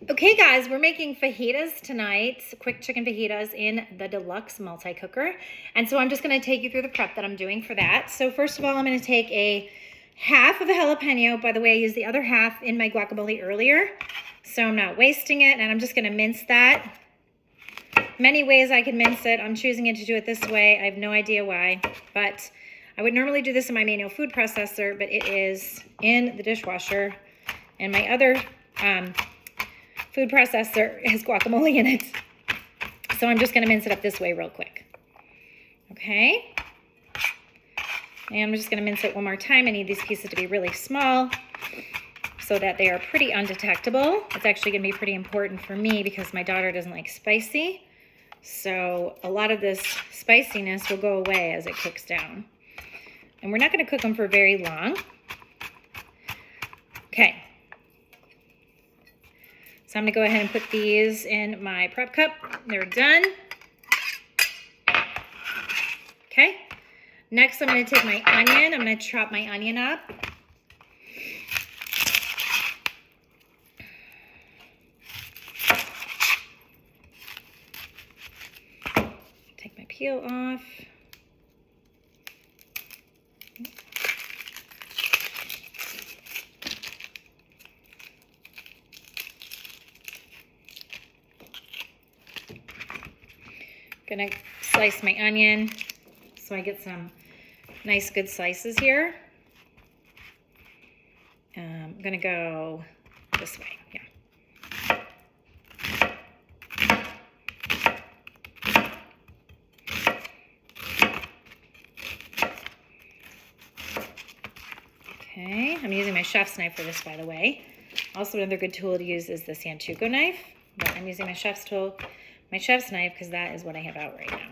Okay guys, we're making fajitas tonight, quick chicken fajitas in the Deluxe Multi Cooker. And so I'm just gonna take you through the prep that I'm doing for that. So first of all, I'm gonna take a half of a jalapeno. By the way, I used the other half in my guacamole earlier, so I'm not wasting it, and I'm just gonna mince that. Many ways I can mince it. I'm choosing to do it this way. I have no idea why, but I would normally do this in my manual food processor, but it is in the dishwasher, and my other food processor has guacamole in it. So I'm just gonna mince it up this way real quick. Okay. And I'm just gonna mince it one more time. I need these pieces to be really small so that they are pretty undetectable. It's actually gonna be pretty important for me because my daughter doesn't like spicy. So a lot of this spiciness will go away as it cooks down. And we're not gonna cook them for very long. Okay. So I'm gonna go ahead and put these in my prep cup. They're done. Okay. Next, I'm gonna take my onion. I'm gonna chop my onion up. Take my peel off. Gonna slice my onion so I get some nice good slices here. I'm gonna go this way, yeah. Okay, I'm using my chef's knife for this, by the way. Also, another good tool to use is the Santuco knife, but I'm using my chef's tool. My chef's knife because that is what I have out right now.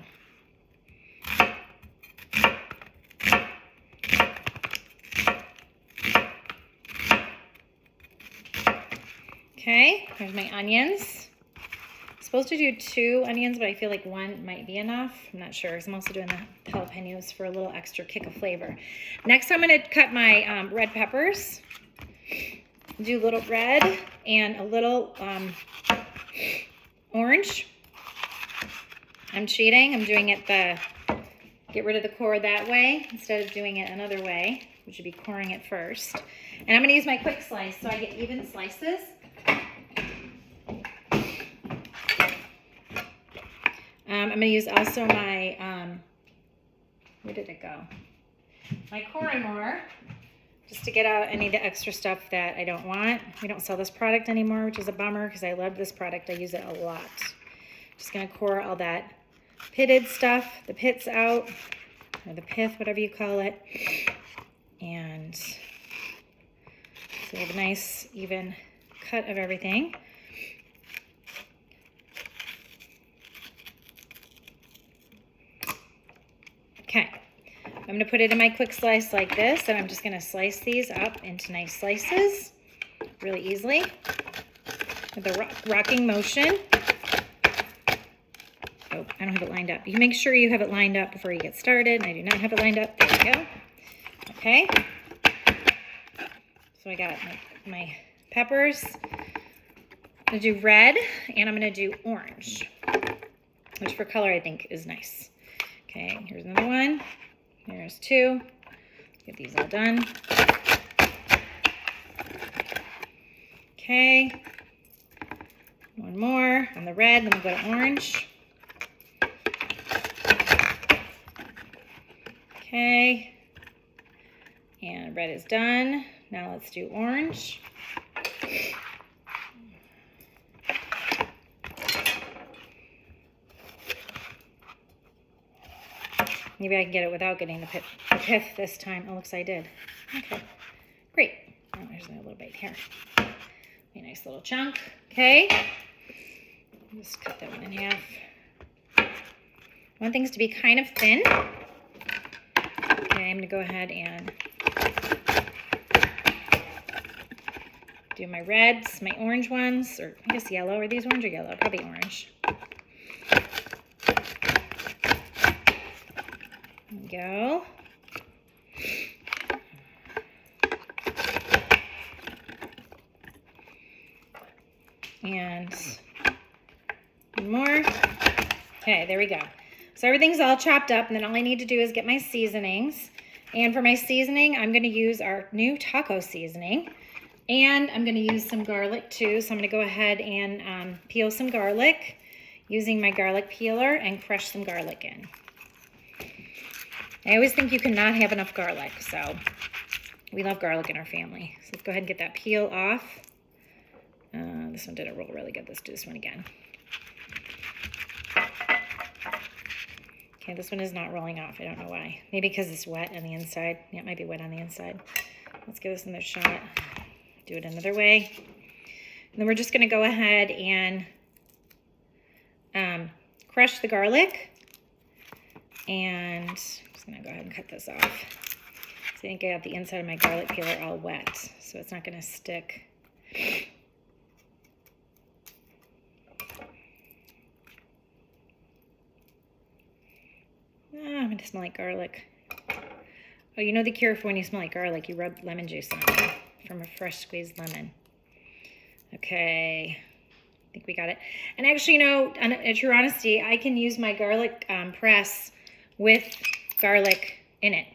Okay, here's my onions. I'm supposed to do 2 onions, but I feel like 1 might be enough. I'm not sure because I'm also doing the jalapenos for a little extra kick of flavor. Next, I'm going to cut my red peppers. Do a little red and a little orange. I'm cheating. I'm doing it get rid of the core that way instead of doing it another way, which would be coring it first. And I'm going to use my quick slice so I get even slices. I'm going to use also my, where did it go? My Coramore, just to get out any of the extra stuff that I don't want. We don't sell this product anymore, which is a bummer because I love this product. I use it a lot. Just going to core all that pitted stuff, the pits out, or the pith, whatever you call it. And so we have a nice even cut of everything. Okay, I'm going to put it in my quick slice like this, and I'm just going to slice these up into nice slices really easily with a rocking motion. Oh, I don't have it lined up. You make sure you have it lined up before you get started. I do not have it lined up. There we go. Okay. So I got my peppers. I'm going to do red, and I'm going to do orange, which for color I think is nice. Okay, here's another one. There's 2. Get these all done. Okay. One more on the red, then we'll go to orange. Okay, and red is done. Now let's do orange. Maybe I can get it without getting the pith this time. Oh, looks like I did. Okay, great. Oh, there's a little bit here. A nice little chunk. Okay, just cut that one in half. I want things to be kind of thin. Okay, I'm going to go ahead and do my reds, my orange ones, or I guess yellow. Are these orange or yellow? Probably orange. There we go. And more. Okay, there we go. So everything's all chopped up, and then all I need to do is get my seasonings. And for my seasoning, I'm going to use our new taco seasoning. And I'm going to use some garlic too. So I'm going to go ahead and peel some garlic using my garlic peeler and crush some garlic in. I always think you cannot have enough garlic, so we love garlic in our family. So let's go ahead and get that peel off. This one didn't roll really good. Let's do this one again. Okay, this one is not rolling off. I don't know why. Maybe because it's wet on the inside. Yeah, it might be wet on the inside. Let's give this another shot. Do it another way. And then we're just going to go ahead and crush the garlic. And I'm just going to go ahead and cut this off. So I think I got the inside of my garlic peeler all wet, so it's not going to stick. I'm going to smell like garlic. Oh, you know the cure for when you smell like garlic? You rub lemon juice on it from a fresh squeezed lemon. Okay. I think we got it. And actually, you know, in true honesty, I can use my garlic press with garlic in it.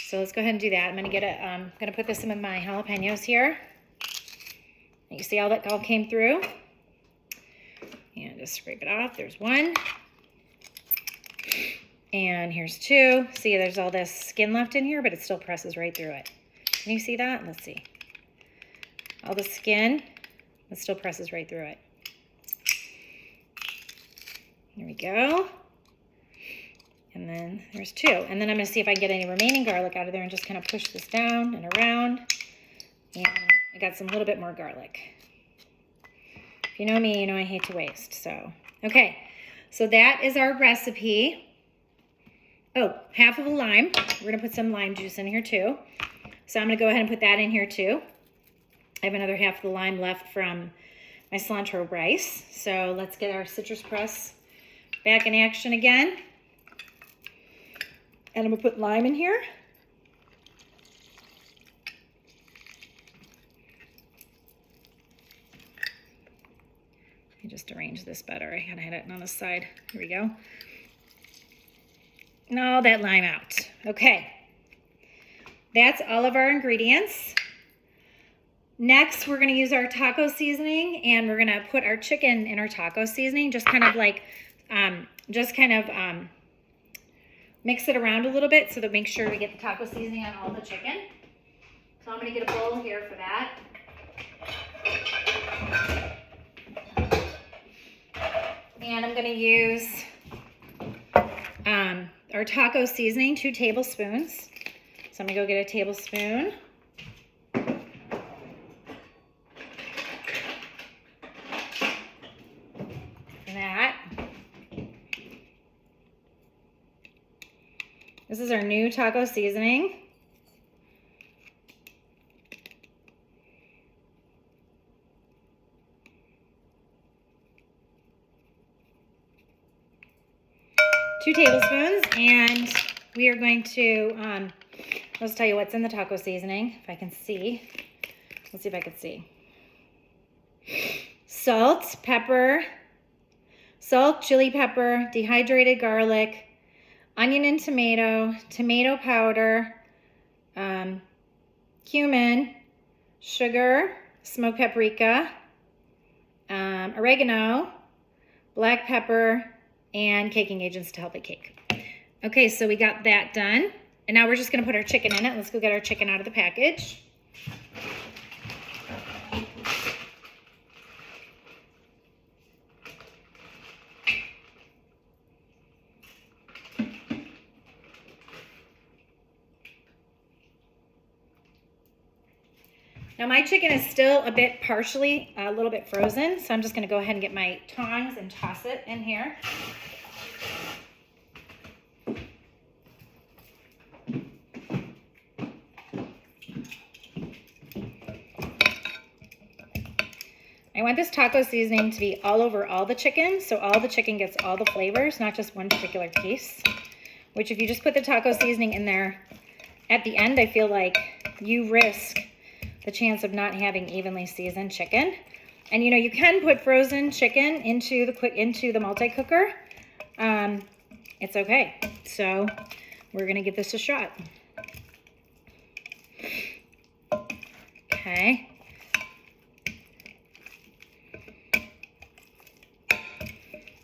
So let's go ahead and do that. I'm going to get it. I'm going to put this in with my jalapenos here. You see how that all came through? And just scrape it off. There's one. And here's two. See, there's all this skin left in here, but it still presses right through it. Can you see that? Let's see. All the skin, it still presses right through it. There we go. And then there's two. And then I'm going to see if I can get any remaining garlic out of there and just kind of push this down and around. And I got some little bit more garlic. If you know me, you know I hate to waste. So, okay. So that is our recipe. Oh, half of a lime. We're going to put some lime juice in here too. So I'm going to go ahead and put that in here too. I have another half of the lime left from my cilantro rice. So let's get our citrus press back in action again. And I'm going to put lime in here. Let me just arrange this better. I kind of had it on the side. Here we go. And all that lime out. Okay. That's all of our ingredients. Next, we're going to use our taco seasoning, and we're going to put our chicken in our taco seasoning, just kind of like, mix it around a little bit so that make sure we get the taco seasoning on all the chicken. So I'm going to get a bowl here for that. And I'm going to use our taco seasoning, 2 tablespoons. So I'm going to go get a tablespoon. That. This is our new taco seasoning. Two tablespoons, and we are going to, let's tell you what's in the taco seasoning, if I can see. Let's see if I can see. Salt, pepper, chili pepper, dehydrated garlic, onion and tomato, tomato powder, cumin, sugar, smoked paprika, oregano, black pepper, and caking agents to help it cake. Okay, so we got that done. And now we're just going to put our chicken in it. Let's go get our chicken out of the package. Now my chicken is still a little bit frozen, so I'm just going to go ahead and get my tongs and toss it in here. I want this taco seasoning to be all over all the chicken, so all the chicken gets all the flavors, not just one particular piece. Which if you just put the taco seasoning in there at the end, I feel like you risk the chance of not having evenly seasoned chicken. And you know, you can put frozen chicken into the multi-cooker. It's okay. So we're gonna give this a shot. Okay.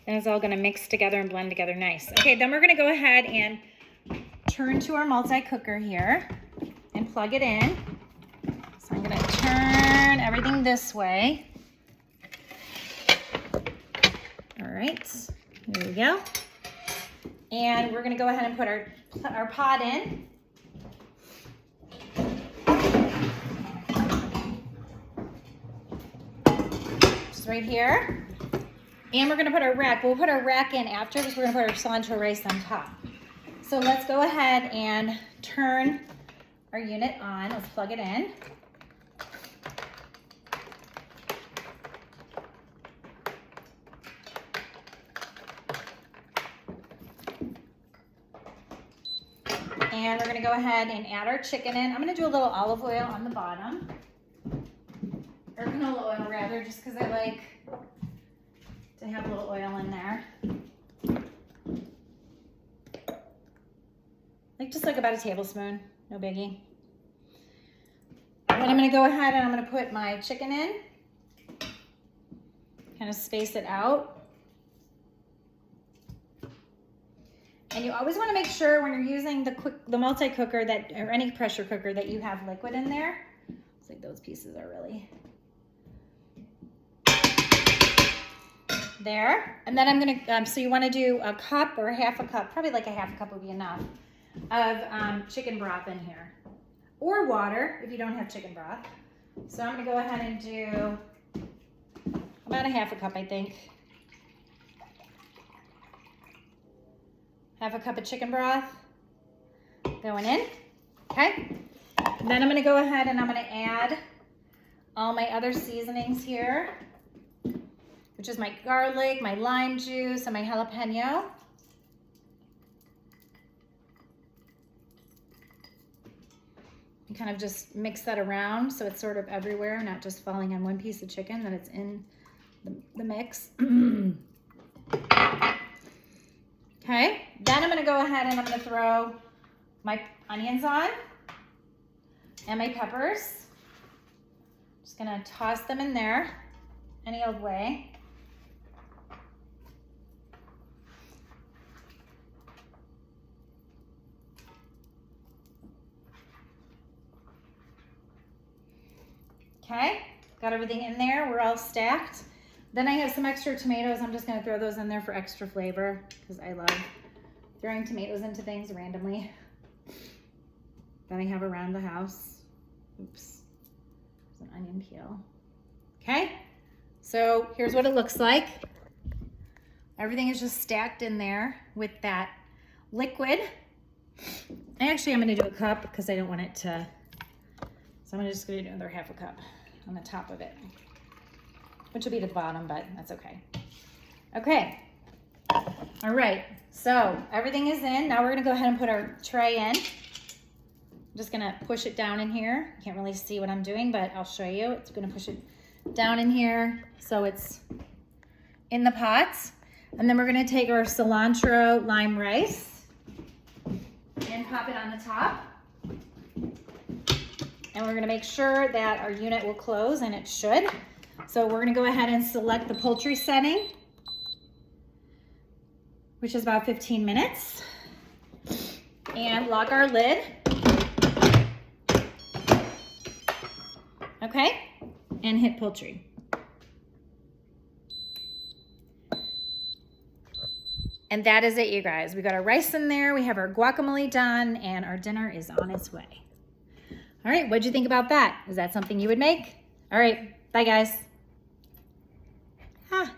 And it's all gonna mix together and blend together nice. Okay, then we're gonna go ahead and turn to our multi-cooker here and plug it in. So I'm gonna turn everything this way. All right, here we go. And we're gonna go ahead and put our pot in. Just right here. And we're gonna put our rack. We'll put our rack in after because we're gonna put our cilantro rice on top. So let's go ahead and turn our unit on. Let's plug it in. And we're gonna go ahead and add our chicken in. I'm gonna do a little olive oil on the bottom. Or canola oil rather, just because I like to have a little oil in there. Just like about a tablespoon, no biggie. Then I'm gonna go ahead and I'm gonna put my chicken in. Kind of space it out. And you always wanna make sure when you're using the multi-cooker or any pressure cooker that you have liquid in there. It's like those pieces are really there. And then I'm gonna, so you wanna do a cup or half a cup, probably like a half a cup would be enough, of chicken broth in here. Or water if you don't have chicken broth. So I'm gonna go ahead and do about a half a cup, I think. Half a cup of chicken broth going in, okay? And then I'm gonna go ahead and I'm gonna add all my other seasonings here, which is my garlic, my lime juice, and my jalapeno. And kind of just mix that around so it's sort of everywhere, not just falling on one piece of chicken, that it's in the mix. Okay, then I'm gonna go ahead and I'm gonna throw my onions on and my peppers. Just gonna toss them in there any old way. Okay, got everything in there. We're all stacked. Then I have some extra tomatoes. I'm just gonna throw those in there for extra flavor because I love throwing tomatoes into things randomly that I have around the house. Oops, there's an onion peel. Okay, so here's what it looks like. Everything is just stacked in there with that liquid. Actually, I'm gonna do a cup because I don't want it to, so I'm just gonna do another half a cup on the top of it, which will be to the bottom, but that's okay. Okay, all right, so everything is in. Now we're gonna go ahead and put our tray in. I'm just gonna push it down in here. You can't really see what I'm doing, but I'll show you. It's gonna push it down in here so it's in the pots. And then we're gonna take our cilantro lime rice and pop it on the top. And we're gonna make sure that our unit will close, and it should. So we're gonna go ahead and select the poultry setting, which is about 15 minutes. And lock our lid. Okay, and hit poultry. And that is it, you guys. We got our rice in there, we have our guacamole done, and our dinner is on its way. All right, what'd you think about that? Is that something you would make? All right, bye guys. Ah.